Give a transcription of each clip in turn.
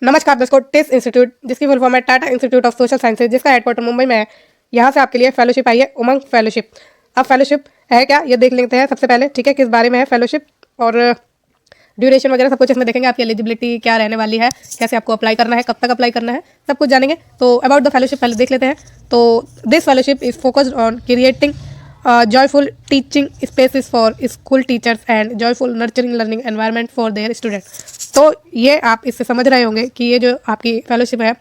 नमस्कार दोस्तों, TISS institute जिसकी फुल फॉर्म है Tata institute of social sciences, जिसका हेडक्वार्टर मुंबई में है। यहाँ से आपके लिए फेलोशिप आई है, उमंग फेलोशिप। अब फेलोशिप है क्या, ये देख लेते हैं सबसे पहले। ठीक है, किस बारे में है फेलोशिप और ड्यूरेशन वगैरह सब कुछ इसमें देखेंगे। आपकी एलिजिबिलिटी क्या रहने वाली है, कैसे आपको अप्लाई करना है, कब तक अप्लाई करना है, सब कुछ जानेंगे। तो अबाउट द फेलोशिप पहले देख लेते हैं। तो this fellowship is focused on creating joyful teaching spaces for school teachers and joyful nurturing learning environment for their students। तो ये आप इससे समझ रहे होंगे कि ये जो आपकी फेलोशिप है,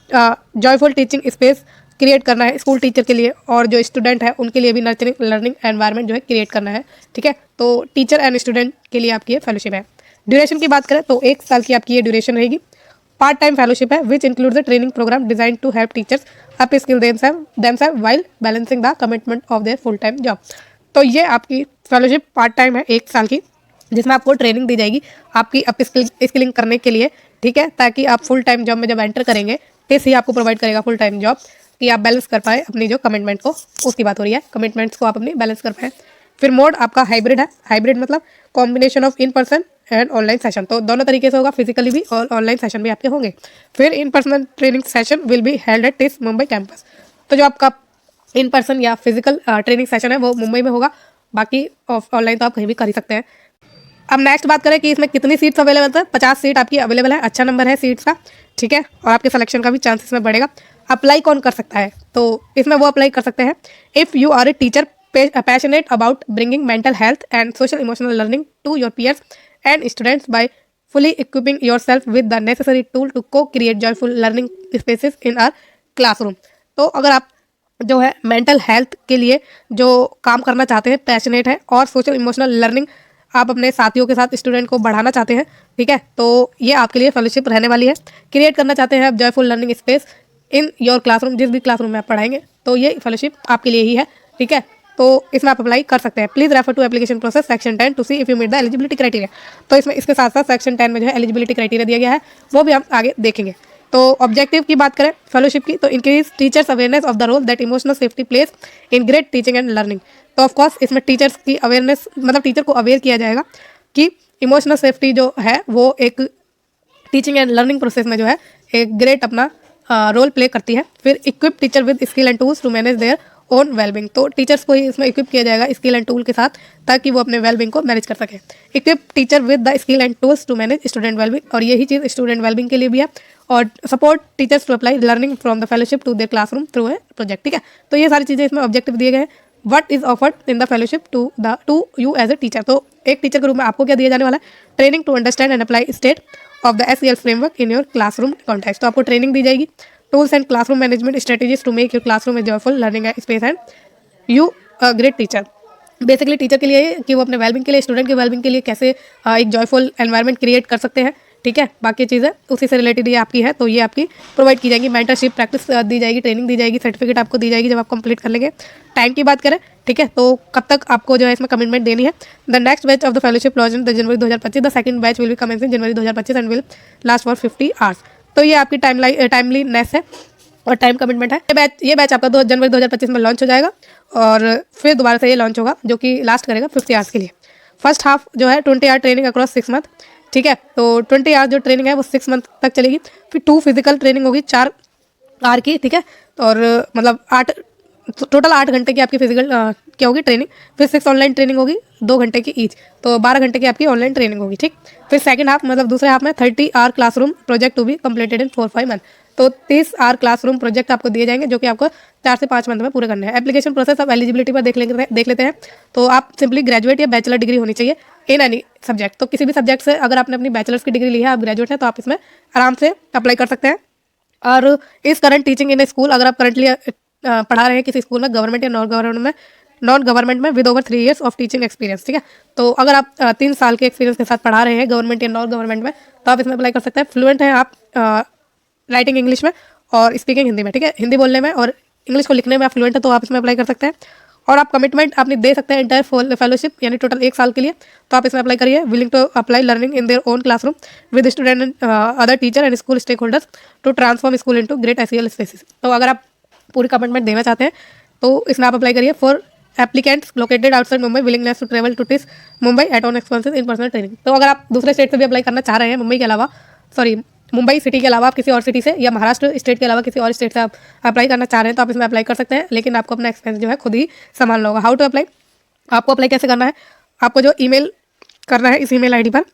जॉयफुल टीचिंग स्पेस क्रिएट करना है स्कूल टीचर के लिए, और जो स्टूडेंट है उनके लिए भी नर्चरिंग लर्निंग एनवायरनमेंट जो है क्रिएट करना है। ठीक है, तो टीचर एंड स्टूडेंट के लिए आपकी ये फेलोशिप है। ड्यूरेशन की बात करें तो 1 साल की आपकी ये ड्यूरेशन रहेगी। पार्ट टाइम फेलोशिप है which includes a training programme design to help teachers upskill themselves while balancing the commitment of their full time job. तो ये आपकी फेलोशिप पार्ट टाइम है 1 साल की, जिसमें आपको ट्रेनिंग दी जाएगी आपकी अप स्किलिंग करने के लिए। ठीक है, ताकि आप फुल टाइम जॉब में जब एंटर करेंगे टिस ही आपको प्रोवाइड करेगा फुल टाइम जॉब, कि आप बैलेंस कर पाए अपनी जो कमिटमेंट को, उसकी बात हो रही है, कमिटमेंट्स को आप अपनी बैलेंस कर पाए। फिर मोड आपका हाइब्रिड है। हाइब्रिड मतलब combination of in person and online session, तो दोनों तरीके से होगा, फिजिकली भी और ऑनलाइन सेशन भी आपके होंगे। फिर in person training session will be held at TISS Mumbai campus. तो जो आपका इन पर्सन या फिजिकल ट्रेनिंग सेशन है वो मुंबई में होगा, बाकी ऑनलाइन तो आप कहीं भी कर ही सकते हैं। अब नेक्स्ट बात करें कि इसमें कितनी सीट्स अवेलेबल है। 50 सीट आपकी अवेलेबल है, अच्छा नंबर है सीट्स का। ठीक है, और आपके सिलेक्शन का भी चांसेस में बढ़ेगा। अप्लाई कौन कर सकता है, तो इसमें वो अप्लाई कर सकते हैं if you are a teacher passionate about bringing mental health and social emotional learning to your peers and students by fully equipping yourself with the necessary tool to co-create joyful learning spaces in our classroom। तो अगर आप जो है mental health के लिए जो काम करना चाहते हैं, पैशनेट है, और सोशल इमोशनल लर्निंग आप अपने साथियों के साथ स्टूडेंट को बढ़ाना चाहते हैं, ठीक है, तो ये आपके लिए फेलोशिप रहने वाली है। क्रिएट करना चाहते हैं आप joyful learning space in your classroom, जिस भी क्लासरूम में आप पढ़ाएंगे, तो ये फेलोशिप आपके लिए ही है। ठीक है, तो इसमें आप अप्लाई कर सकते हैं। Please refer to application process section 10 to see if you meet the eligibility criteria. तो इसमें इसके साथ साथ सेक्शन 10 में जो है एलिजिबिलिटी क्राइटेरिया दिया गया है, वो भी हम आगे देखेंगे। तो ऑब्जेक्टिव की बात करें फेलोशिप की, तो increase teachers awareness of the role that emotional safety plays in great teaching and learning. तो ऑफकोर्स इसमें टीचर्स की अवेयरनेस, मतलब टीचर को अवेयर किया जाएगा कि इमोशनल सेफ्टी जो है वो एक टीचिंग एंड लर्निंग प्रोसेस में जो है एक ग्रेट अपना रोल प्ले करती है। फिर equip teacher with skill and tools to manage their own wellbeing. तो टीचर्स को ही इसमें इक्विप किया जाएगा स्किल एंड टूल के साथ, ताकि वो अपने वेलबिंग को मैनेज कर सके। Equip teacher with the skill and tools to manage student wellbeing, और यही चीज़ स्टूडेंट वेलबिंग के लिए भी है। और support teachers to apply learning from the fellowship to their classroom through a project. ठीक है, तो ये सारी चीज़ें इसमें ऑब्जेक्टिव दिए गए हैं। What is offered in the fellowship to you as a teacher. तो एक टीचर के रूप में आपको क्या दिया जाने वाला है, training to understand and apply state of the SEL framework in your classroom context. तो आपको ट्रेनिंग दी जाएगी, tools and classroom management strategies to make your classroom a joyful learning space and you a great teacher. Basically teacher के लिए कि वो अपने wellbeing के लिए, स्टूडेंट के वेलबिंग के लिए कैसे एक जॉयफुल एनवायरनमेंट क्रिएट कर सकते हैं। ठीक है, बाकी चीज़ें उसी से रिलेटेड ये आपकी है, तो ये आपकी प्रोवाइड की जाएगी। मेंटरशिप प्रैक्टिस दी जाएगी, ट्रेनिंग दी जाएगी, सर्टिफिकेट आपको दी जाएगी जब आप कंप्लीट कर लेंगे। टाइम की बात करें, ठीक है, तो कब तक आपको जो है इसमें कमिटमेंट देनी है। The next batch of the fellowship launch in January 2025। The second batch will be commence in January 2025 and will last for 50 hours. तो ये आपकी टाइमलीनेस है और टाइम कमिटमेंट है। ये बैच आपका जनवरी 2025 में लॉन्च हो जाएगा, और फिर दोबारा से ये लॉन्च होगा, जो कि लास्ट करेगा 50 आवर्स के लिए। फर्स्ट हाफ जो है 20 आवर ट्रेनिंग अक्रॉस 6 मंथ। ठीक है, तो 20 आवर जो ट्रेनिंग है वो 6 मंथ तक चलेगी। फिर 2 फिजिकल ट्रेनिंग होगी 4 आवर की। ठीक है, और मतलब 8 टोटल 8 घंटे की आपकी फिजिकल क्या होगी ट्रेनिंग। फिर 6 ऑनलाइन ट्रेनिंग होगी 2 घंटे की ईच, तो 12 घंटे की आपकी ऑनलाइन ट्रेनिंग होगी। ठीक, फिर सेकंड हाफ मतलब दूसरे हाफ में 30 hour classroom project to be completed in 4-5 month. तो 30 आवर क्लासरूम प्रोजेक्ट आपको दिए जाएंगे, जो कि आपको 4 से 5 मंथ में पूरे करने हैं। एप्लीकेशन प्रोसेस आप एलिजिबिलिटी पर देख लेते हैं। तो आप सिंपली ग्रेजुएट या बैचलर डिग्री होनी चाहिए इन एनी सब्जेक्ट। तो किसी भी सब्जेक्ट से अगर आपने अपनी बैचलर्स की डिग्री ली है, आप ग्रेजुएट हैं, तो आप इसमें आराम से अप्लाई कर सकते हैं। और इस current teaching in A school, अगर आप करंटली पढ़ा रहे हैं किसी स्कूल में, गवर्नमेंट या नॉन गवर्नमेंट में, with over 3 years of teaching experience. ठीक है, तो अगर आप 3 साल के एक्सपीरियंस के साथ पढ़ा रहे हैं गवर्नमेंट या नॉन गवर्नमेंट में, तो आप इसमें अप्लाई कर सकते हैं। फ्लुएंट हैं आप राइटिंग इंग्लिश में और स्पीकिंग हिंदी में। ठीक है, हिंदी बोलने में और इंग्लिश को लिखने में आप फ्लुएंट है, तो आप इसमें अप्लाई कर सकते हैं। और आप कमिटमेंट अपनी दे सकते हैं इंटायर फेलोशिप, यानी टोटल 1 साल के लिए, तो आप इसमें अप्लाई करिए। Willing to apply learning in their own classroom with student and other teacher and school stakeholders to transform school into great SEL spaces. तो अगर आप पूरी कमिटमेंट देना चाहते हैं, तो इसमें आप अप्लाई करिए। For applicants located outside Mumbai willingness to travel to Mumbai at own expenses in personal training. तो अगर आप दूसरे स्टेट से भी अप्लाई करना चाह रहे हैं मुंबई के अलावा, सॉरी मुंबई सिटी के अलावा आप किसी और सिटी से या महाराष्ट्र स्टेट के अलावा किसी और स्टेट से आप अप्लाई करना चाह रहे हैं तो आप इसमें अप्लाई कर सकते हैं, लेकिन आपको अपना एक्सपेंस जो है खुद ही संभालना होगा। हाउ टू अप्लाई, आपको अप्लाई कैसे करना है, आपको जो ईमेल करना है इस ईमेल आईडी पर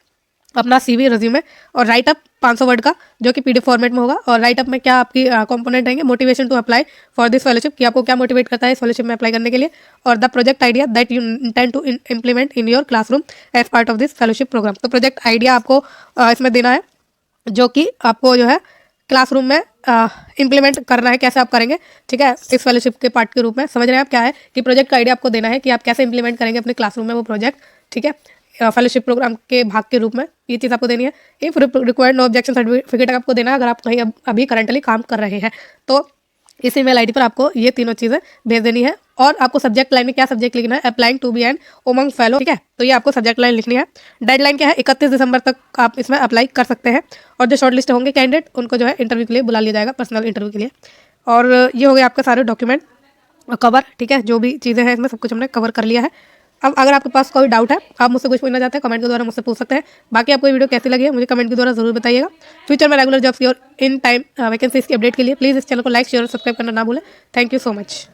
अपना CV, रिज्यूमे और राइटअप 500 वर्ड का जो कि PDF फॉर्मेट में होगा। और राइटअप में क्या आपकी कंपोनेंट रहेंगे, motivation to apply for this fellowship, कि आपको क्या मोटिवेट करता है इस फेलोशिप में अप्लाई करने के लिए, और the project idea that you intend to implement in your classroom as part of this fellowship program. तो प्रोजेक्ट आइडिया आपको इसमें देना है जो कि आपको जो है क्लासरूम में इम्प्लीमेंट करना है, कैसे आप करेंगे, ठीक है, इस फेलोशिप के पार्ट के रूप में। समझ रहे हैं आप क्या है कि प्रोजेक्ट का आइडिया आपको देना है कि आप कैसे इंप्लीमेंट करेंगे अपने क्लासरूम में वो प्रोजेक्ट, ठीक है, फेलोशिप प्रोग्राम के भाग के रूप में ये चीज़ आपको देनी है। If required no objection certificate आपको देना है अगर आप कहीं अभी करंटली काम कर रहे हैं तो इस ईमेल आईडी पर आपको ये तीनों चीज़ें भेज देनी है। और आपको सब्जेक्ट लाइन में क्या सब्जेक्ट लिखना है, applying to be an Umang fellow, ठीक है, तो ये आपको सब्जेक्ट लाइन लिखनी है। डेडलाइन क्या है, 31 दिसंबर तक आप इसमें अप्लाई कर सकते हैं। और जो शॉर्ट लिस्ट होंगे कैंडिडेट उनको जो है इंटरव्यू के लिए बुला लिया जाएगा, पर्सनल इंटरव्यू के लिए। और ये हो गया आपका सारे डॉक्यूमेंट कवर, ठीक है, जो भी चीज़ें हैं इसमें सब कुछ हमने कवर कर लिया है। अब अगर आपके पास कोई डाउट है, आप मुझसे कुछ पूछना चाहते हैं, कमेंट के द्वारा मुझसे पूछ सकते हैं। बाकी आपको ये वीडियो कैसी लगी है मुझे कमेंट के द्वारा जरूर बताइएगा। फ्यूचर में रेगुलर जॉब्स की और इन टाइम वैकेंसीज की अपडेट के लिए प्लीज़ इस चैनल को लाइक, शेयर और सब्सक्राइब करना ना भूलें। Thank you so much.